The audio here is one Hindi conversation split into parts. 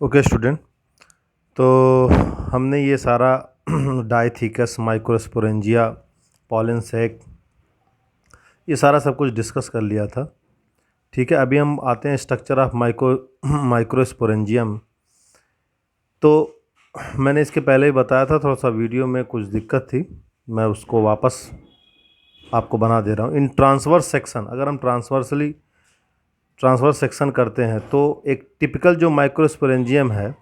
ओके स्टूडेंट, तो हमने ये सारा डायथीकस, माइक्रोस्पोरेंजिया, पॉलन सेक, ये सारा सब कुछ डिस्कस कर लिया था। ठीक है, अभी हम आते हैं स्ट्रक्चर ऑफ माइक्रोस्पोरेंजियम। तो मैंने इसके पहले ही बताया था, थोड़ा सा वीडियो में कुछ दिक्कत थी, मैं उसको वापस आपको बना दे रहा हूँ। इन ट्रांसवर्स सेक्शन, अगर हम ट्रांसवर्स सेक्शन करते हैं तो एक टिपिकल जो माइक्रोस्पोरेंजियम है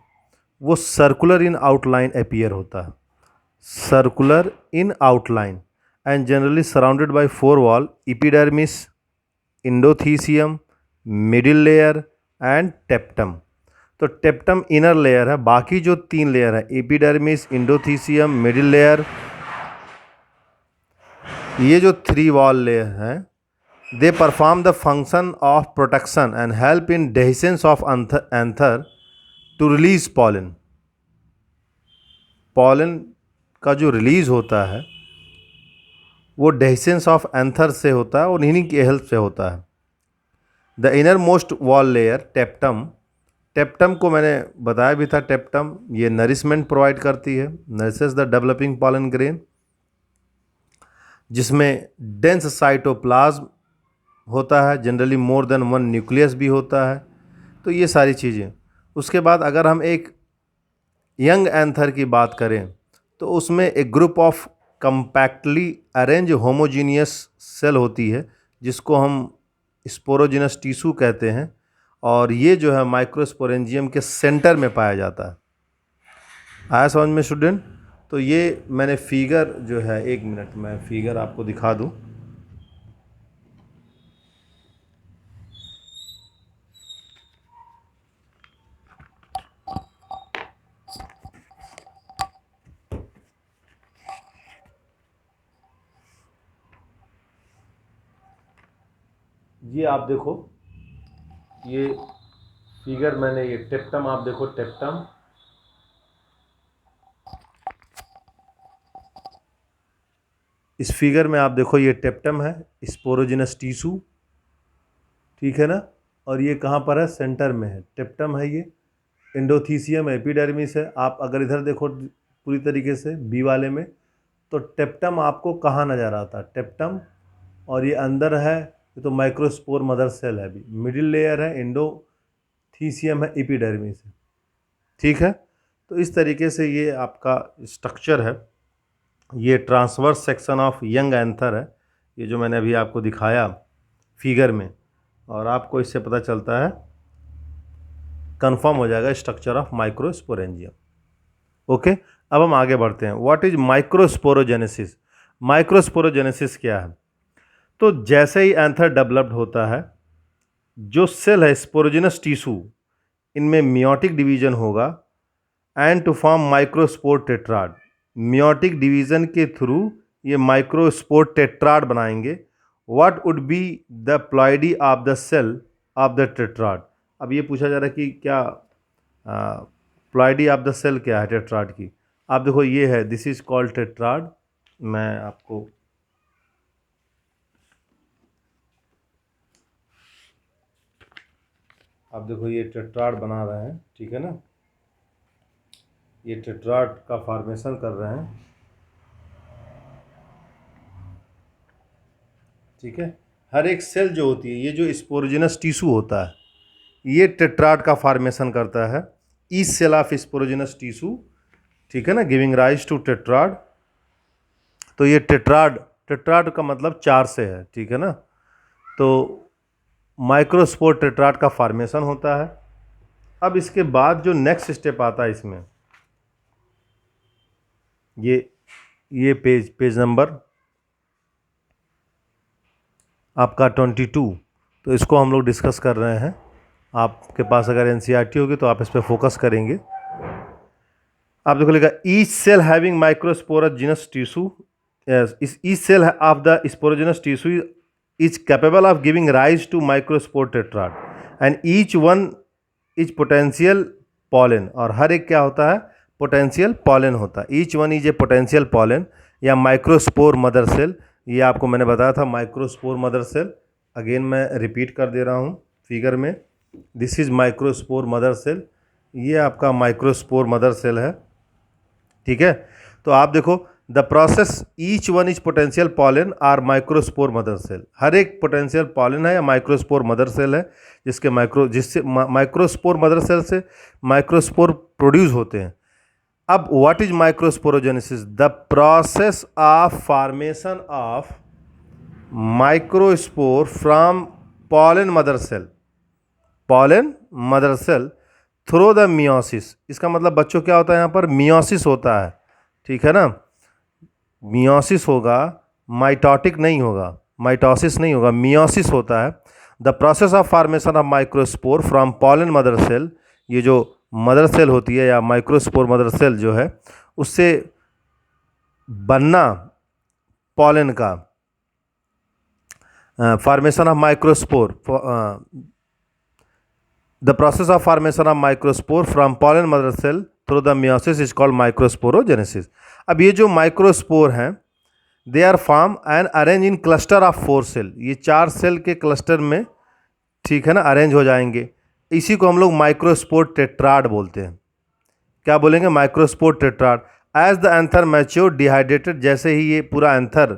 वो सर्कुलर इन आउटलाइन अपीयर होता है, circular in outline and generally surrounded by four wall, epidermis, endothecium, middle layer and tapetum. तो टेप्टम इनर लेयर है, बाकी जो तीन लेयर है एपिडर्मिस, इंडोथीसियम, मिडिल लेयर, ये जो थ्री वॉल लेयर हैं they perform the function of protection and help in dehiscence of anther to release pollen. Pollen का जो रिलीज होता है वो डेhiscence ऑफ एंथर से होता है और इन्हीं की हेल्प से होता है। The inner most wall layer टेप्टम, टेप्टम को मैंने बताया भी था, टेप्टम ये नरिशमेंट प्रोवाइड करती है, nourishes the developing pollen grain, जिसमें डेंस साइटोप्लाज्म होता है, generally more than one nucleus भी होता है। तो ये सारी चीज़ें। उसके बाद अगर हम एक यंग एंथर की बात करें तो उसमें एक group of compactly arrange homogeneous cell होती है जिसको हम स्पोरोजिनस टिश्यू कहते हैं, और ये जो है माइक्रोस्पोरेंजियम के सेंटर में पाया जाता है। आया समझ में स्टूडेंट? तो ये मैंने फिगर जो है, एक मिनट मैं फिगर आपको दिखा दूं। ये आप देखो, ये फिगर मैंने, ये टेप्टम आप देखो, टेप्टम, इस फिगर में आप देखो ये टेप्टम है, स्पोरोजिनस टिश्यू, ठीक है ना। और ये कहाँ पर है? सेंटर में है, टेप्टम है ये। इंडोथीसियम एपिडर्मिस है। आप अगर इधर देखो पूरी तरीके से बी वाले में, तो टेप्टम आपको कहाँ नज़र आता है? टेप्टम, और ये अंदर है, ये तो माइक्रोस्पोर मदर सेल है। अभी मिडिल लेयर है, इंडोथीसियम है, एपिडर्मिस है, ठीक है। तो इस तरीके से ये आपका स्ट्रक्चर है। ये transverse section of young anther है, ये जो मैंने अभी आपको दिखाया फिगर में, और आपको इससे पता चलता है, कंफर्म हो जाएगा स्ट्रक्चर ऑफ माइक्रोस्पोरेंजियम। ओके, अब हम आगे बढ़ते हैं। What is microsporogenesis? माइक्रोस्पोरोजेनेसिस क्या है? तो जैसे ही एंथर डेवलप्ड होता है, जो सेल है स्पोरोजिनस टिश्यू, इनमें मियोटिक डिवीजन होगा and to form microspore tetrad. Meiotic division के थ्रू ये माइक्रोस्पोर टेट्राड बनाएंगे। What would be the ploidy of the cell of the tetrad? अब ये पूछा जा रहा है कि क्या प्लॉइडी ऑफ द सेल क्या है टेट्राड की? आप देखो ये है, दिस इज कॉल्ड टेट्राड। मैं आपको आप देखो ये टेट्राड बना रहे हैं, ठीक है ना। ये टेट्राड का फॉर्मेशन कर रहे हैं, ठीक है। हर एक सेल जो होती है, ये जो स्पोरोजिनस टिश्यू होता है, ये टेट्राड का फॉर्मेशन करता है। Each cell of sporogenous tissue, ठीक है ना, गिविंग राइज टू टेट्राड। तो ये टेट्राड, टेट्राड का मतलब चार से है, ठीक है ना। तो माइक्रोस्पोर टेट्राड का फॉर्मेशन होता है। अब इसके बाद जो नेक्स्ट स्टेप आता है इसमें, ये पेज नंबर आपका 22, तो इसको हम लोग डिस्कस कर रहे हैं। आपके पास अगर एनसीईआरटी होगी तो आप इस पर फोकस करेंगे। आप देखो लिखा, each cell having microsporogenous tissue, each cell of the sporogenous tissue is capable of giving rise to microspore tetrad and each one is potential pollen. और हर एक क्या होता है? पोटेंशियल पॉलन होता है। Each one is a potential pollen या माइक्रोस्पोर मदर सेल। ये आपको मैंने बताया था, माइक्रोस्पोर मदर सेल। अगेन मैं रिपीट कर दे रहा हूँ फिगर में, this is microspore mother cell. ये आपका माइक्रोस्पोर मदर सेल है, ठीक है। तो आप देखो the process each one is potential pollen or microspore mother cell, हर एक पोटेंशियल पॉलन है या माइक्रोस्पोर मदर सेल है जिससे माइक्रोस्पोर मदर सेल से माइक्रोस्पोर प्रोड्यूस होते हैं। अब what is microsporogenesis? The process of formation of microspore from pollen mother cell through the meiosis. इसका मतलब बच्चों क्या होता है यहाँ पर? मियोसिस होता है, ठीक है ना। मियोसिस होगा, माइटोटिक नहीं होगा, माइटोसिस नहीं होगा, मियोसिस होता है। The process of formation of microspore from pollen mother cell, ये जो मदर सेल होती है या माइक्रोस्पोर मदर सेल जो है उससे बनना पॉलन का, formation of microspore, the process of formation of microspore from pollen mother cell through the meiosis is called microsporogenesis. अब ये जो माइक्रोस्पोर हैं they are form and arrange in cluster of 4 cell, ये 4 सेल के क्लस्टर में, ठीक है ना, अरेंज हो जाएंगे। इसी को हम लोग माइक्रोस्पोर टेट्राड बोलते हैं। क्या बोलेंगे? Microspore tetrad. As the anther mature dehydrated, जैसे ही ये पूरा एंथर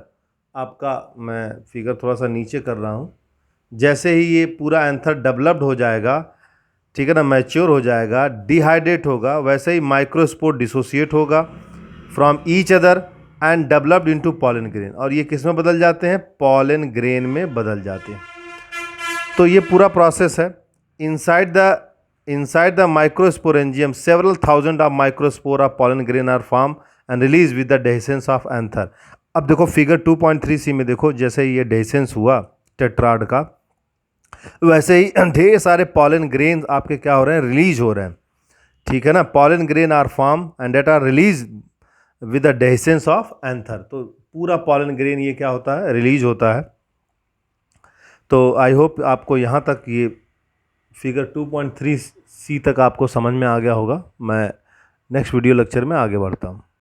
आपका, मैं फिगर थोड़ा सा नीचे कर रहा हूँ, जैसे ही ये पूरा एंथर डेवलप्ड हो जाएगा, ठीक है ना, मैच्योर हो जाएगा, डिहाइड्रेट होगा, वैसे ही माइक्रोस्पोर डिसोसिएट होगा from each other and developed into pollen grain, और ये किस में बदल जाते हैं? पॉलन ग्रेन में बदल जाते हैं। तो ये पूरा प्रोसेस है। Inside the microsporangium several thousand of microspore of pollen grain are form and release with the dehiscence of anther. अब देखो फिगर 2.3c में देखो, जैसे ही ये डेhiscence हुआ टेट्राड का, वैसे ही ढेर सारे पॉलन ग्रेन आपके क्या हो रहे हैं? रिलीज हो रहे हैं, ठीक है ना। Pollen grain are form and that are release with the dehiscence of anther. तो पूरा पॉलन ग्रेन ये क्या होता है? रिलीज होता है। तो आई होप आपको यहाँ तक ये फिगर 2.3c तक आपको समझ में आ गया होगा। मैं नेक्स्ट वीडियो लेक्चर में आगे बढ़ता हूँ।